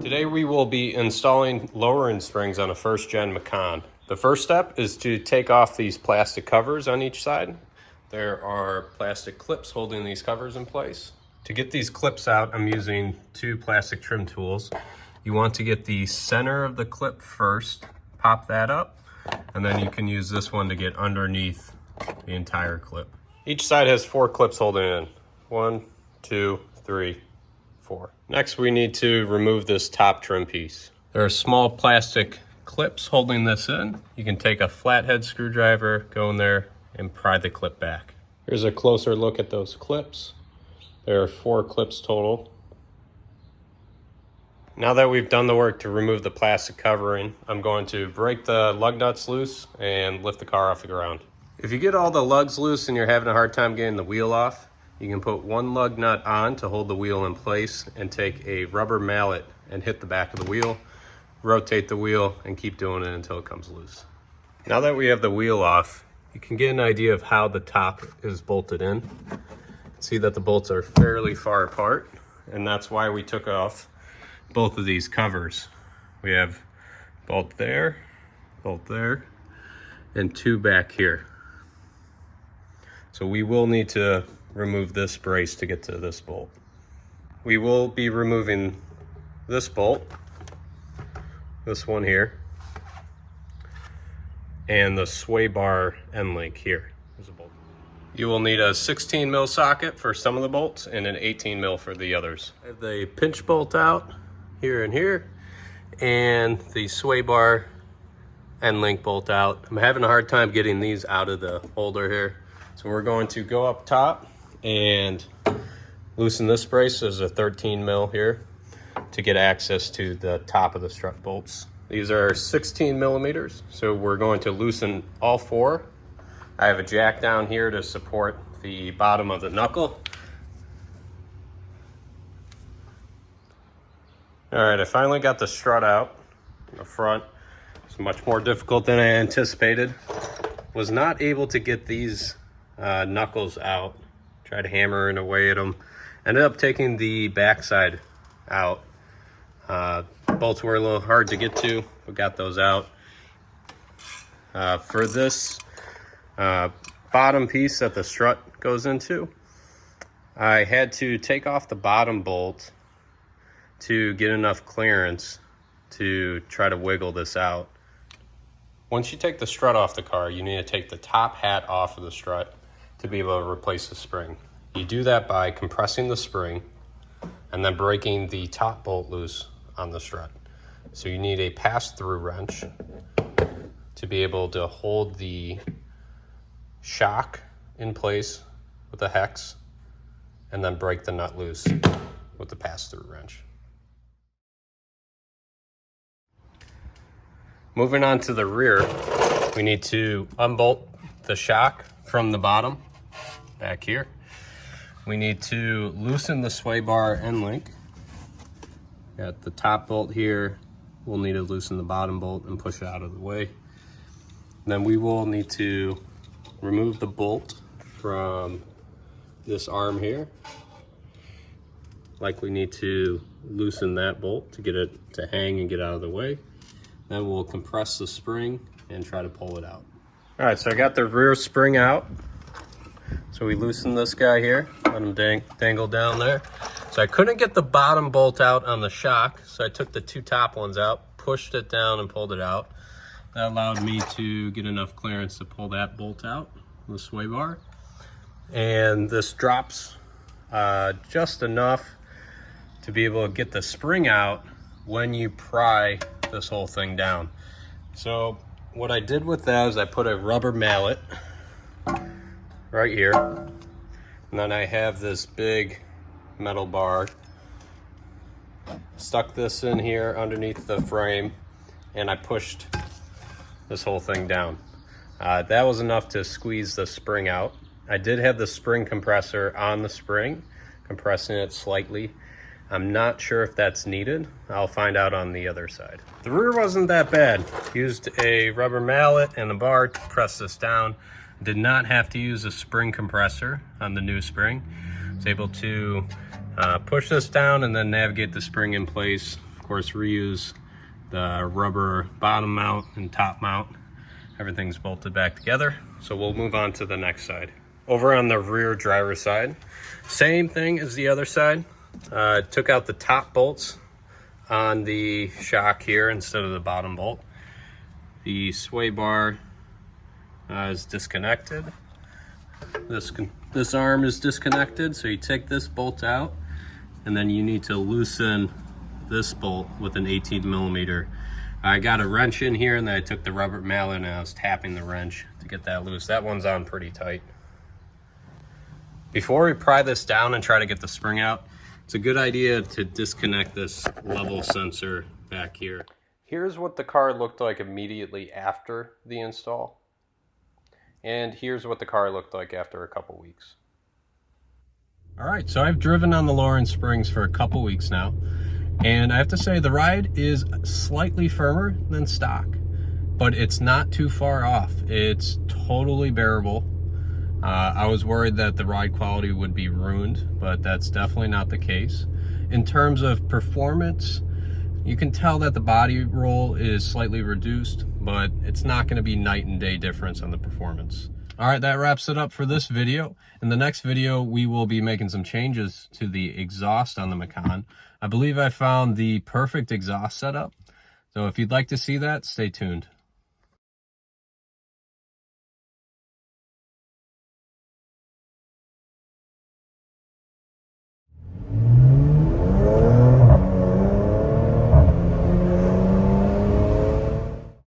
Today we will be installing lowering springs on a first gen Macan. The first step is to take off these plastic covers on each side. There are plastic clips holding these covers in place. To get these clips out, I'm using two plastic trim tools. You want to get the center of the clip first, pop that up, and then you can use this one to get underneath the entire clip. Each side has 4 clips holding it in. 1, 2, 3, 4. Next, we need to remove this top trim piece. There are small plastic clips holding this in. You can take a flathead screwdriver, go in there, and pry the clip back. Here's a closer look at those clips. There are 4 clips total. Now that we've done the work to remove the plastic covering, I'm going to break the lug nuts loose and lift the car off the ground. If you get all the lugs loose and you're having a hard time getting the wheel off, you can put one lug nut on to hold the wheel in place and take a rubber mallet and hit the back of the wheel, rotate the wheel, and keep doing it until it comes loose. Now that we have the wheel off, you can get an idea of how the top is bolted in. See that the bolts are fairly far apart, and that's why we took off both of these covers. We have bolt there, and 2 back here. So we will need to remove this brace to get to this bolt. We will be removing this bolt, this one here, and the sway bar end link here. There's a bolt. You will need a 16 mil socket for some of the bolts and an 18 mil for the others. I have the pinch bolt out here and here, and the sway bar end link bolt out. I'm having a hard time getting these out of the holder here. So we're going to go up top and loosen this brace. There's a 13 mil here to get access to the top of the strut bolts. These are 16 millimeters, so we're going to loosen all 4. I have a jack down here to support the bottom of the knuckle. All right, I finally got the strut out in the front. It's much more difficult than I anticipated. Was not able to get these knuckles out. Tried hammering away at them. Ended up taking the backside out. Bolts were a little hard to get to, but got those out. For this bottom piece that the strut goes into, I had to take off the bottom bolt to get enough clearance to try to wiggle this out. Once you take the strut off the car, you need to take the top hat off of the strut to be able to replace the spring. You do that by compressing the spring and then breaking the top bolt loose on the strut. So you need a pass-through wrench to be able to hold the shock in place with a hex and then break the nut loose with the pass-through wrench. Moving on to the rear, we need to unbolt the shock from the bottom back here. We need to loosen the sway bar end link. Got the top bolt here. We'll need to loosen the bottom bolt and push it out of the way. Then we will need to remove the bolt from this arm here. Likely need to loosen that bolt to get it to hang and get out of the way. Then we'll compress the spring and try to pull it out. All right, so I got the rear spring out. So we loosened this guy here, let him dangle down there. So I couldn't get the bottom bolt out on the shock, so I took the 2 top ones out, pushed it down and pulled it out. That allowed me to get enough clearance to pull that bolt out, the sway bar. And this drops just enough to be able to get the spring out when you pry this whole thing down. So what I did with that is I put a rubber mallet right here, and then I have this big metal bar. Stuck this in here underneath the frame, and I pushed this whole thing down. That was enough to squeeze the spring out. I did have the spring compressor on the spring, compressing it slightly. I'm not sure if that's needed. I'll find out on the other side. The rear wasn't that bad. Used a rubber mallet and a bar to press this down. Did not have to use a spring compressor on the new spring. I was able to push this down and then navigate the spring in place course, reuse the rubber bottom mount and top mount. Everything's bolted back together. So we'll move on to the next side. Over on the rear driver's side, same thing as the other side. Took out the top bolts on the shock here instead of the bottom bolt. The sway bar is disconnected. This arm is disconnected, so you take this bolt out, and then you need to loosen this bolt with an 18mm. I got a wrench in here, and then I took the rubber mallet and I was tapping the wrench to get that loose. That one's on pretty tight. Before we pry this down and try to get the spring out, it's a good idea to disconnect this level sensor back here. Here's what the car looked like immediately after the install. And here's what the car looked like after a couple weeks. All right, so I've driven on the Lawrence Springs for a couple weeks now. And I have to say the ride is slightly firmer than stock, but it's not too far off. It's totally bearable. I was worried that the ride quality would be ruined, but that's definitely not the case. In terms of performance, you can tell that the body roll is slightly reduced, but it's not going to be night and day difference on the performance. All right, that wraps it up for this video. In the next video, we will be making some changes to the exhaust on the Macan. I believe I found the perfect exhaust setup. So if you'd like to see that, stay tuned.